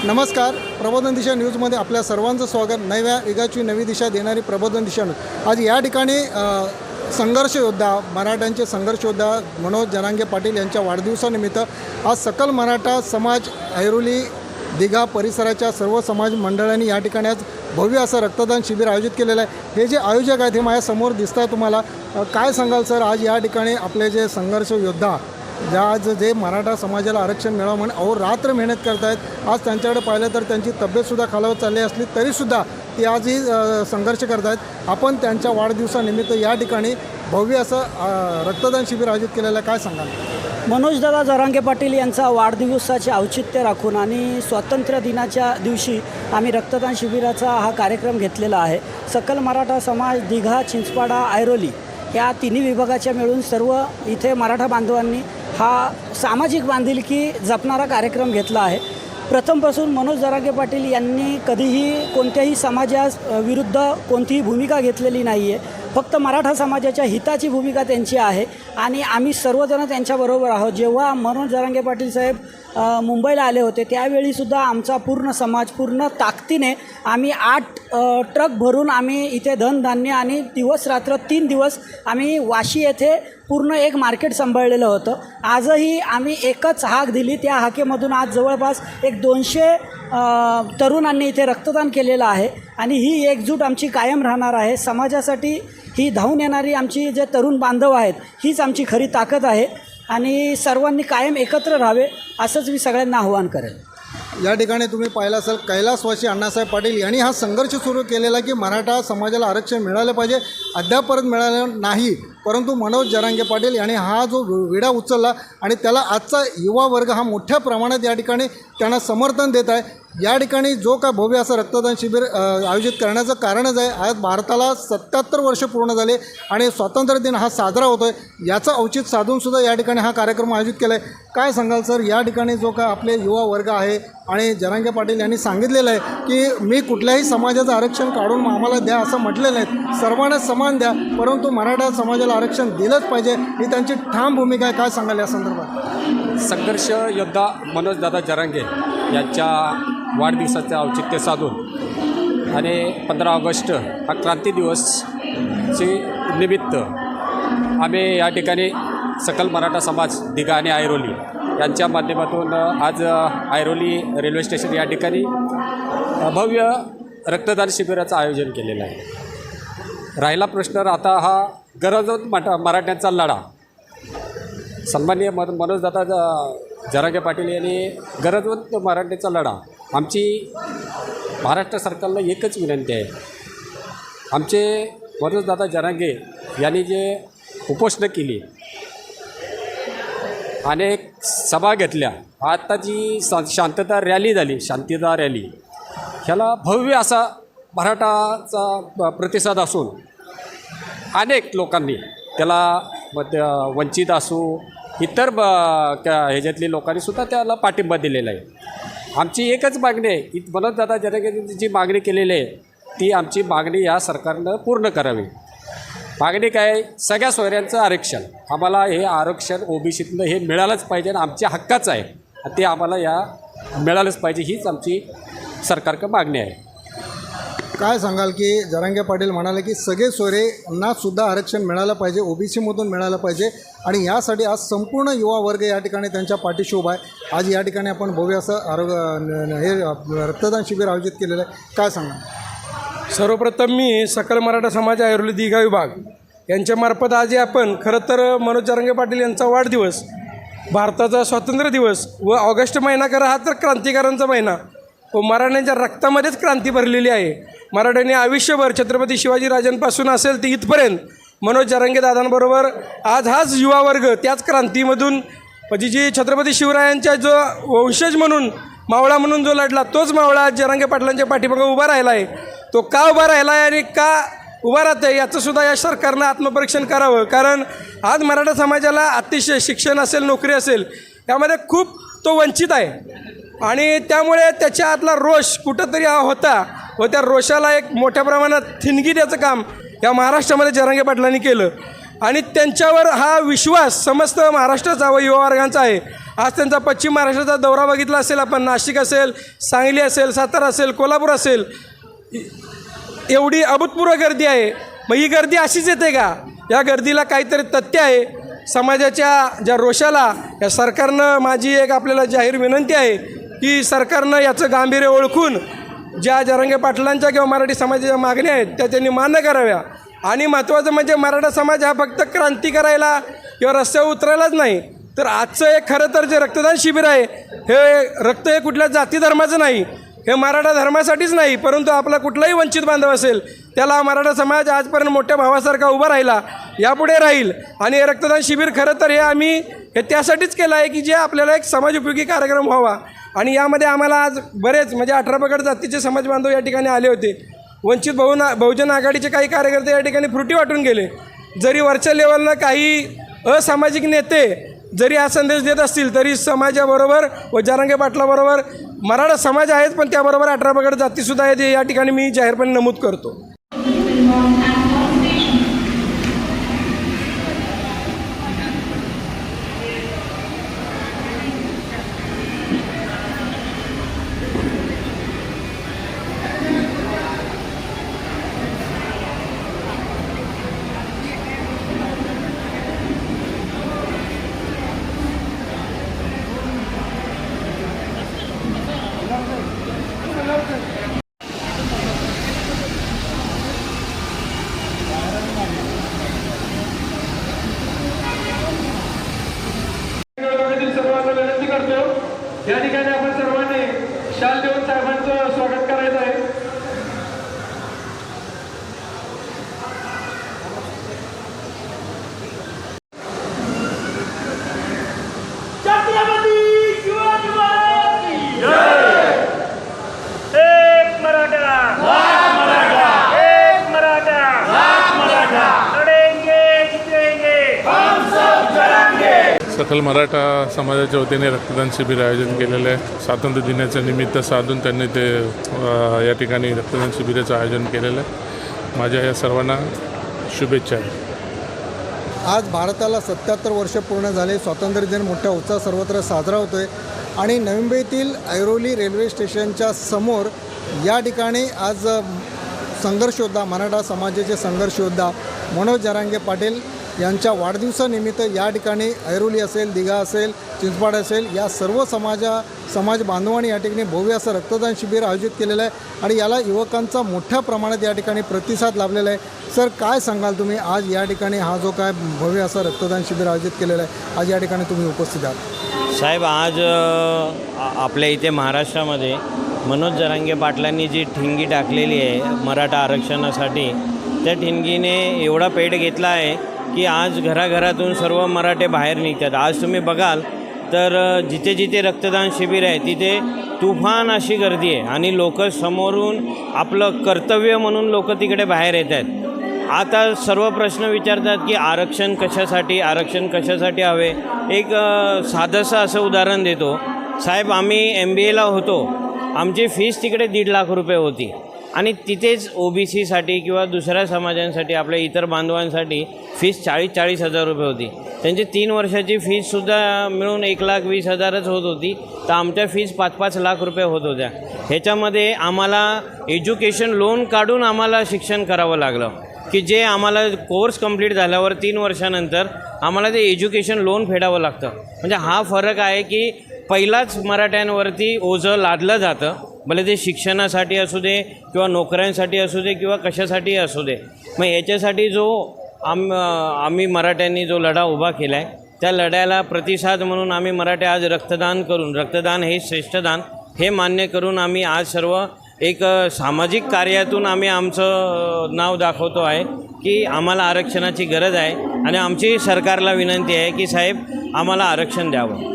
नमस्कार, प्रबोधन दिशा न्यूजमध्ये आपल्या सर्वांचं स्वागत। नव्या युगाची नवी दिशा देणारी प्रबोधन दिशा न्यूज। आज या ठिकाणी संघर्ष योद्धा, मराठ्यांचे संघर्ष योद्धा मनोज जरांगे पाटील यांच्या वाढदिवसानिमित्त आज सकल मराठा समाज ऐरोली दिघा परिसराच्या सर्व समाज मंडळांनी या ठिकाणी आज भव्य असं रक्तदान शिबिर आयोजित केलेलं आहे। हे जे आयोजक आहेत हे माझ्यासमोर दिसत आहे तुम्हाला। काय सांगाल सर, आज या ठिकाणी आपले जे संघर्ष योद्धा आज जे मराठा समाजाला आरक्षण मिळावं म्हणून अहोरात्र मेहनत करत आहेत। आज त्यांच्याकडे पाहिलं तर त्यांची तब्येतसुद्धा खालावत चालली असली तरीसुद्धा ती आजही संघर्ष करत आहेत। आपण त्यांच्या वाढदिवसानिमित्त या ठिकाणी भव्य असं रक्तदान शिबिर आयोजित केलेलं आहे। काय सांगाल? मनोजदादा जरांगे पाटील यांचा वाढदिवसाचे औचित्य राखून आणि स्वातंत्र्य दिनाच्या दिवशी आम्ही रक्तदान शिबिराचा हा कार्यक्रम घेतलेला आहे। सकल मराठा समाज दिघा, चिंचपाडा, ऐरोली या तिन्ही विभागाच्या मिळून सर्व इथे मराठा बांधवांनी हा सामाजिक बांधिलकी जपणारा कार्यक्रम घेतला आहे। प्रथमपासून मनोज जरांगे पाटील यांनी कधीही कोणत्याही समाजाविरुद्ध कोणतीही भूमिका घेतलेली नाही आहे। फक्त मराठा समाजाच्या हिताची भूमिका त्यांची आहे आणि आम्ही सर्वजण त्यांच्याबरोबर आहोत। जेव्हा मनोज जरांगे पाटील साहेब मुंबईला आले होते त्यावेळीसुद्धा आमचा पूर्ण समाज पूर्ण ताकदीने आम्ही 8 ट्रक भरून आम्ही इथे धनधान्य आणि दिवस रात्र 3 दिवस आम्ही वाशी येथे पूर्ण एक मार्केट सांभाळलेलं होतं। आजही आम्ही एकच हाक दिली, त्या हाकेमधून आज जवळपास एक 200 तरुणांनी इथे रक्तदान केलेलं आहे आणि ही एकजूट आमची कायम राहणार आहे। समाजासाठी ही धावून येणारी आमची जे तरुण बांधव आहेत हीच आमची खरी ताकद आहे आणि सर्वांनी कायम एकत्र राहावे असंच मी सगळ्यांना आवाहन करेन। या ठिकाणी तुम्ही पाहिलं असेल कैलासवासी अण्णासाहेब पाटील यांनी हा संघर्ष सुरू केलेला की मराठा समाजाला आरक्षण मिळालं पाहिजे। अद्यापपर्यंत मिळालं नाही, परंतु मनोज जरांगे पाटील यांनी हा जो विडा उचलला आणि त्याला आजचा युवा वर्ग हा मोठ्या प्रमाणात या ठिकाणी त्यांना समर्थन देत आहे। या ठिकाणी जो काय भव्य असं रक्तदान शिबिर आयोजित करण्याचं कारणच आहे, आज भारताला 77 वर्ष पूर्ण झाले आणि स्वातंत्र्य दिन हा साजरा होतो आहे। याचं औचित्य साधूनसुद्धा या ठिकाणी हा कार्यक्रम आयोजित केला आहे। काय सांगाल सर, या ठिकाणी जो काय आपले युवा वर्ग आहे आणि जरांगे पाटील यांनी सांगितलेलं आहे की मी कुठल्याही समाजाचं आरक्षण काढून आम्हाला द्या असं म्हटलेलं नाही, सर्वांना समान द्या, परंतु मराठा समाजाला आरक्षण दिलंच पाहिजे, ही त्यांची ठाम भूमिका आहे। काय सांगाल या संदर्भात? संघर्ष योद्धा मनोजदादा जरांगे यांच्या वाढदिवसाचे औचित्य साधून आणि 15 ऑगस्ट हा क्रांती दिवसचे निमित्त आम्ही या ठिकाणी सकल मराठा समाज दिघा आणि ऐरोली यांच्या माध्यमातून आज ऐरोली रेल्वे स्टेशन या ठिकाणी भव्य रक्तदान शिबिराचं आयोजन केलेलं आहे। राहिला प्रश्न राहता हा गरजवंत मराठ्यांचा लढा। सन्माननीय मनोजदादा जरांगे पाटील यांनी गरजवंत मराठ्यांचा लढा, आमची महाराष्ट्र सरकारला एकच विनंती आहे, आमचे मनोजदादा जरांगे यांनी जे उपोषणं केली, अनेक सभा घेतल्या, आता जी शांतता रॅली झाली, शांतता रॅली, ह्याला भव्य असा मराठाचा प्रतिसाद असून अनेक लोकांनी त्याला वंचित असू इतर ह्याच्यातली लोकांनीसुद्धा त्याला पाठिंबा दिलेला आहे। आमची एकच मागणी आहे की मनोजदादा जरांगे जी मागणी केलेली आहे ती आमची मागणी या सरकारनं पूर्ण करावी। मागणी काय? सगळ्या सोयऱ्यांचं आरक्षण, आम्हाला हे आरक्षण ओबीसीतनं हे मिळालंच पाहिजे आणि आमच्या हक्काचं आहे, ते आम्हाला या मिळालंच पाहिजे, हीच आमची सरकारकडे मागणी आहे। काय सांगाल की जरांगे पाटील म्हणाले की सगळे सोयरेंनासुद्धा आरक्षण मिळालं पाहिजे, ओबीसीमधून मिळालं पाहिजे आणि यासाठी आज संपूर्ण युवा वर्ग या ठिकाणी त्यांच्या पाठीशी उभा आहे। आज या ठिकाणी आपण भव्य असं हे रक्तदान शिबिर आयोजित केलेलं आहे। काय सांगा? सर्वप्रथम मी सकल मराठा समाज ऐरोली दिघा विभाग यांच्यामार्फत आज आपण खरं तर मनोज जरांगे पाटील यांचा वाढदिवस, भारताचा स्वातंत्र्य दिवस व ऑगस्ट महिना खरं हा तर क्रांतिकारांचा महिना व मराठ्यांच्या रक्तामध्येच क्रांती भरलेली आहे। मराठ्यांनी आयुष्यभर छत्रपती शिवाजीराजांपासून असेल ते इथपर्यंत मनोज जरांगे दादांबरोबर आज हाच युवा वर्ग त्याच क्रांतीमधून म्हणजे जी छत्रपती शिवरायांच्या जो वंशज म्हणून मावळा म्हणून जो लढला तोच मावळा आज जरांगे पाटलांच्या पाठीमागे उभा राहिला आहे। तो का उभा राहिला आहे आणि का उभा राहतं आहे याचंसुद्धा या सरकारनं आत्मपरीक्षण करावं, कारण आज मराठा समाजाला अतिशय शिक्षण असेल, नोकरी असेल, यामध्ये खूप तो वंचित आहे आणि त्यामुळे त्याच्या आतला रोष कुठंतरी हा होता व त्या रोषाला एक मोठ्या प्रमाणात ठिणगी द्यायचं काम या महाराष्ट्रामध्ये जरांगे पाटलांनी केलं आणि त्यांच्यावर हा विश्वास समस्त महाराष्ट्राचा व युवा वर्गांचा आहे आज त्यांचा पश्चिम महाराष्ट्राचा दौरा बघितला असेल आपण, नाशिक असेल, सांगली असेल, सातारा असेल, कोल्हापूर असेल, एवढी अभूतपूर्व गर्दी आहे. मग ही गर्दी अशीच येते का? या गर्दीला काहीतरी तथ्य आहे. समाजाच्या ज्या रोषाला या सरकारनं, माझी एक आपल्याला जाहीर विनंती आहे की सरकारनं याचं गांभीर्य ओळखून ज्या जरांगे पाटलांच्या किंवा मराठी समाजाच्या मागण्या आहेत त्या त्यांनी मान्य कराव्या. आणि महत्त्वाचं म्हणजे मराठा समाज हा फक्त क्रांती करायला किंवा रस्त्यावर उतरायलाच नाही, तर आजचं एक खरं तर जे रक्तदान शिबिर आहे, हे रक्त हे कुठल्या जाती धर्माचं नाही, हे मराठा धर्मासाठीच नाही, परंतु आपला कुठलाही वंचित बांधव असेल त्याला मराठा समाज आजपर्यंत मोठ्या भावासारखा उभा राहिला, यापुढे राहील. आणि हे रक्तदान शिबिर खरं तर हे त्यासाठीच केलं आहे की जे आपल्याला एक समाजोपयोगी कार्यक्रम व्हावा. आणि यामध्ये आम्हाला आज बरेच म्हणजे 18 पगड जातीचे समाज बांधव या ठिकाणी आले होते. वंचित बहुजन आघाडीचे काही कार्यकर्ते या ठिकाणी फ्रुटी वाटून गेले. जरी वरच्या लेवलनं काही असामाजिक नेते जरी हा संदेश देत असतील तरी समाजाबरोबर व जरांगे पाटलाबरोबर मराठा समाज आहेच, पण त्याबरोबर 18 पगड जातीसुद्धा आहेत, हे या ठिकाणी मी जाहीरपणे नमूद करतो. सर्वांना विनंती करतो या ठिकाणी आपण सर्वांनी शाल देऊन साहेबांचं स्वागत करायचं आहे. सकल मराठा समाजाच्या वतीने रक्तदान शिबिर आयोजित केलेलं आहे. स्वातंत्र्य दिनाचं निमित्त साधून त्यांनी ते या ठिकाणी रक्तदान शिबिराचं आयोजन केलेलं आहे. माझ्या या सर्वांना शुभेच्छा आहे. आज भारताला 77 वर्ष पूर्ण झाले. स्वातंत्र्य दिन मोठ्या उत्साहात सर्वत्र साजरा होतो आहे आणि नवी मुंबईतील ऐरोली रेल्वे स्टेशनच्या समोर या ठिकाणी आज संघर्ष योद्धा, मराठा समाजाचे संघर्ष योद्धा मनोज जरांगे पाटील यांच्या वाढदिवसानिमित्त या ठिकाणी ऐरोली असेल, दिघा असेल, चिंचपाड असेल, या सर्व समाज बांधवांनी या ठिकाणी भव्य असं रक्तदान शिबिर आयोजित केलेलं आहे आणि याला युवकांचा मोठ्या प्रमाणात या ठिकाणी प्रतिसाद लाभलेला आहे. सर, काय सांगाल तुम्ही आज या ठिकाणी हा जो काय भव्य असं रक्तदान शिबिर आयोजित केलेलं आहे, आज या ठिकाणी तुम्ही उपस्थित आहात? साहेब, आज आपल्या इथे महाराष्ट्रामध्ये मनोज जरांगे पाटलांनी जी ठिणगी टाकलेली आहे मराठा आरक्षणासाठी, त्या ठिणगीने एवढा पेट घेतला आहे की आज घराघरातून सर्व मराठे बाहेर निघतात. आज तुम्ही बघाल तर जिथे जिथे रक्तदान शिबिर आहे तिथे तुफान अशी गर्दी आहे आणि लोक समोरून आपलं कर्तव्य म्हणून लोक तिकडे बाहेर येत आहेत. आता सर्व प्रश्न विचारतात की आरक्षण कशासाठी हवे. एक साधंसं असं उदाहरण देतो साहेब. आम्ही MBAला होतो, आमची फीस तिकडे 1.5 लाख रुपये होती आणि तिथेच OBCसाठी किंवा दुसऱ्या समाजांसाठी आपल्या इतर बांधवांसाठी फीस 40-40 हजार रुपये होती. त्यांची 3 वर्षाची फीससुद्धा मिळून 1,20,000च होत होती, तर आमच्या फीस 5-5 लाख रुपये होत होत्या. ह्याच्यामध्ये आम्हाला एज्युकेशन लोन काढून आम्हाला शिक्षण करावं लागलं की जे आम्हाला कोर्स कंप्लीट झाल्यावर 3 वर्षानंतर आम्हाला ते एज्युकेशन लोन फेडावं लागतं. म्हणजे हा फरक आहे की पहिलाच मराठ्यांवरती ओझं लादलं जातं, भले ते शिक्षणासाठी असू दे किंवा नोकऱ्यांसाठी असू दे किंवा कशासाठी असू दे. मग याच्यासाठी जो आम्ही मराठ्यांनी जो लढा उभा केला आहे त्या लढ्याला प्रतिसाद म्हणून आम्ही मराठे आज रक्तदान करून, रक्तदान हे श्रेष्ठदान हे मान्य करून आम्ही आज सर्व एक सामाजिक कार्यातून आम्ही आमचं नाव दाखवतो आहे की आम्हाला आरक्षणाची गरज आहे आणि आमची सरकारला विनंती आहे की साहेब आम्हाला आरक्षण द्यावं.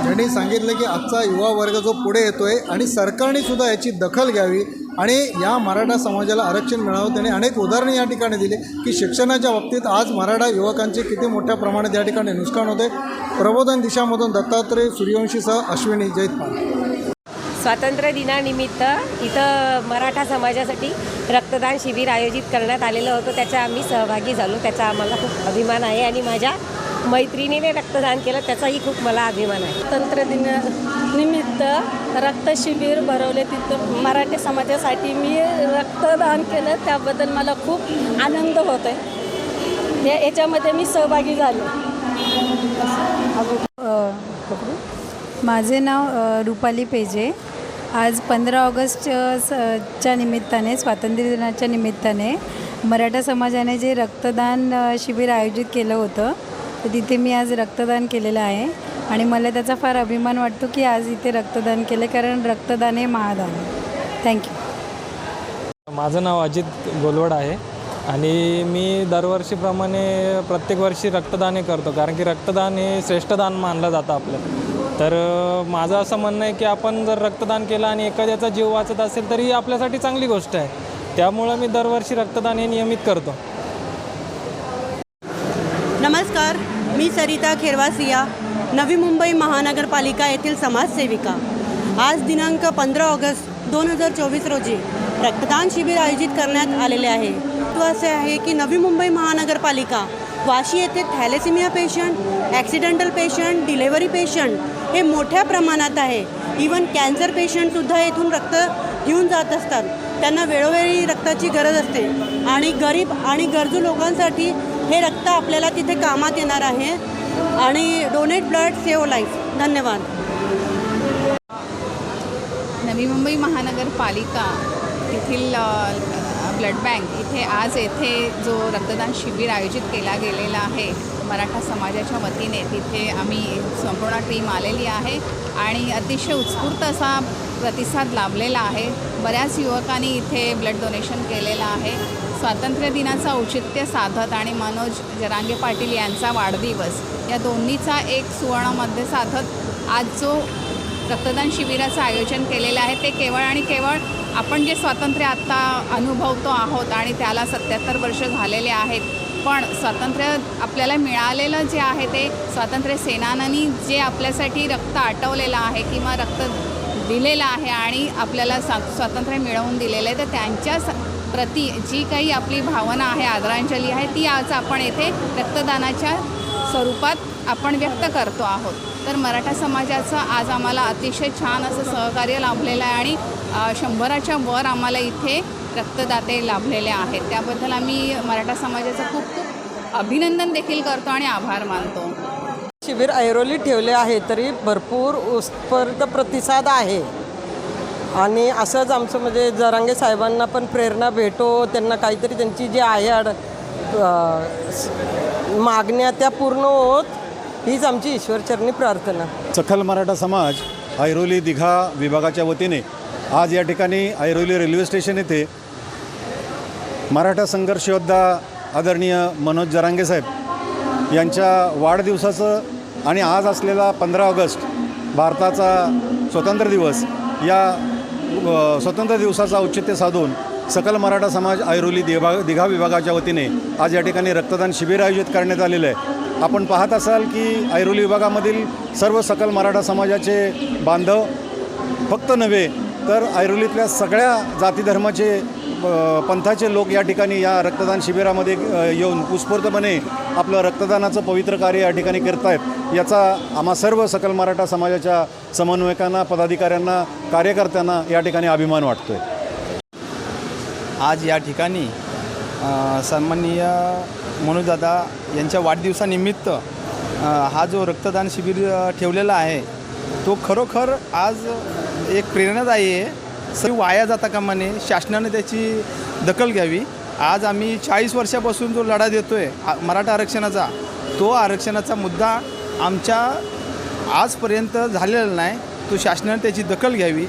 ज्यांनी सांगितलं की आजचा युवा वर्ग जो पुढे येतो आहे आणि सरकारने सुद्धा याची दखल घ्यावी आणि या मराठा समाजाला आरक्षण मिळावं. त्याने अनेक उदाहरणे या ठिकाणी दिली की शिक्षणाच्या बाबतीत आज मराठा युवकांचे किती मोठ्या प्रमाणात या ठिकाणी नुकसान होते. प्रबोधन दिशामधून दत्तात्रय सूर्यवंशीसह अश्विनी जैतपाल. स्वातंत्र्य दिनानिमित्त इथं मराठा समाजासाठी रक्तदान शिबिर आयोजित करण्यात आलेलं होतं. त्याचा आम्ही सहभागी झालो, त्याचा आम्हाला खूप अभिमान आहे आणि माझ्या मैत्रिणीने रक्तदान केलं त्याचाही खूप मला अभिमान आहे. स्वातंत्र्य दिनानिमित्त रक्तशिबिर भरवले तिथं मराठी समाजासाठी मी रक्तदान केलं, त्याबद्दल मला खूप आनंद होत आहे. याच्यामध्ये मी सहभागी झाले. माझे नाव रुपाली पेजे. आज 15 ऑगस्टच्या निमित्ताने, स्वातंत्र्य दिनाच्या निमित्ताने मराठा समाजाने जे रक्तदान शिबिर आयोजित केलं होतं, तर तिथे मी आज रक्तदान केलेलं आहे आणि मला त्याचा फार अभिमान वाटतो की आज इथे रक्तदान केलं, कारण रक्तदान हे महादान. थँक्यू. माझं नाव अजित गोलवड आहे आणि मी दरवर्षीप्रमाणे प्रत्येक वर्षी रक्तदान हे करतो, कारण की रक्तदान हे श्रेष्ठ दान मानलं जातं आपलं. तर माझं असं म्हणणं आहे की आपण जर रक्तदान केलं आणि एखाद्याचा जीव वाचत असेल तरी ही आपल्यासाठी चांगली गोष्ट आहे. त्यामुळं मी दरवर्षी रक्तदान हे नियमित करतो. नमस्कार, मी सरिता खेरवासिया, नवी मुंबई महानगरपालिका येथील समाजसेविका. आज दिनांक 15 ऑगस्ट 2024 रोजी रक्तदान शिबिर आयोजित करण्यात आलेले आहे. तो असे आहे की नवी मुंबई महानगरपालिका वाशी येथे thalassaemia patient, accidental patient, delivery patient हे मोठ्या प्रमाणात आहे. इवन कॅन्सर पेशंटसुद्धा येथून रक्त घेऊन जात असतात. त्यांना वेळोवेळी रक्ताची गरज असते आणि गरीब आणि गरजू लोकांसाठी हे रक्त आपल्याला तिथे कामात येणार आहे. आणि डोनेट ब्लड सेव्ह लाईफ. धन्यवाद. नवी मुंबई महानगरपालिका येथील ब्लड बँक इथे आज येथे जो रक्तदान शिबिर आयोजित केला गेलेला आहे मराठा समाजाच्या वतीने, तिथे आम्ही संपूर्ण टीम आलेली आहे आणि अतिशय उत्स्फूर्त असा प्रतिसाद लाभलेला आहे. बऱ्याच युवकांनी इथे ब्लड डोनेशन केलेलं आहे. स्वातंत्र्य दिनाचं औचित्य साधत आणि मनोज जरांगे पाटील यांचा वाढदिवस या दोन्हीचा एक सुवर्णमध्ये साधत आज जो रक्तदान शिबिराचं आयोजन केलेलं आहे ते केवळ आणि केवळ आपण जे स्वातंत्र्य आत्ता अनुभवतो आहोत आणि त्याला 77 वर्ष झालेले आहेत, पण स्वातंत्र्य आपल्याला मिळालेलं जे आहे ते स्वातंत्र्य सेनानी जे आपल्यासाठी रक्त आटवलेलं आहे किंवा रक्त दिलेलं आहे आणि आपल्याला स्वातंत्र्य मिळवून दिलेलं आहे, तर त्यांच्या प्रती जी काही आपली भावना आहे, आदरांजली आहे, ती आज आपण येथे रक्तदानाच्या स्वरूपात आपण व्यक्त करतो आहोत. तर मराठा समाजाचं आज आम्हाला अतिशय छान असं सहकार्य लाभलेलं आहे आणि 100च्या वर आम्हाला इथे रक्तदाते लाभलेले आहेत. त्याबद्दल आम्ही मराठा समाजाचं खूप खूप अभिनंदन देखील करतो आणि आभार मानतो. शिबिर ऐरोली ठेवले आहे तरी भरपूर उत्स्फूर्त प्रतिसाद आहे आणि असंच आमचं म्हणजे जरांगे साहेबांना पण प्रेरणा भेटो, त्यांना काहीतरी त्यांची जी आहे मागण्या त्या पूर्ण होत, हीच आमची ईश्वरचरणी प्रार्थना. सखल मराठा समाज ऐरोली दिघा विभागाच्या वतीने आज या ठिकाणी ऐरोली रेल्वे स्टेशन येथे मराठा संघर्ष योद्धा आदरणीय मनोज जरांगे साहेब यांच्या वाढदिवसाचं आणि आज असलेला 15 ऑगस्ट भारताचा स्वातंत्र्य दिवस, या स्वातंत्र्य दिवसाचं औचित्य साधून सकल मराठा समाज ऐरोली दिघा विभागाच्या वतीने आज या ठिकाणी रक्तदान शिबिर आयोजित करण्यात आलेलं आहे. आपण पाहत असाल की ऐरोली विभागामधील सर्व सकल मराठा समाजाचे बांधव फक्त नव्हे तर ऐरोलीतल्या सगळ्या जाती धर्माचे पंथाचे लोक या ठिकाणी या रक्तदान शिबिरामध्ये येऊन उत्स्फूर्तपणे आपलं रक्तदानाचं पवित्र कार्य या ठिकाणी करत आहेत. याचा आम्हा सर्व सकल मराठा समाजाच्या समन्वयकांना, पदाधिकाऱ्यांना, कार्यकर्त्यांना या ठिकाणी अभिमान वाटतो आहे. आज या ठिकाणी सन्माननीय मनोजदादा यांच्या वाढदिवसानिमित्त हा जो रक्तदान शिबिर ठेवलेला आहे तो खरोखर आज एक प्रेरणादायी आहे. सर्व वाया जाता कामा नये, शासनाने त्याची दखल घ्यावी. आज आम्ही 40 वर्षापासून जो लढा देतो आहे मराठा आरक्षणाचा, तो आरक्षणाचा मुद्दा आमच्या आजपर्यंत झालेला नाही, तो शासनाने त्याची दखल घ्यावी.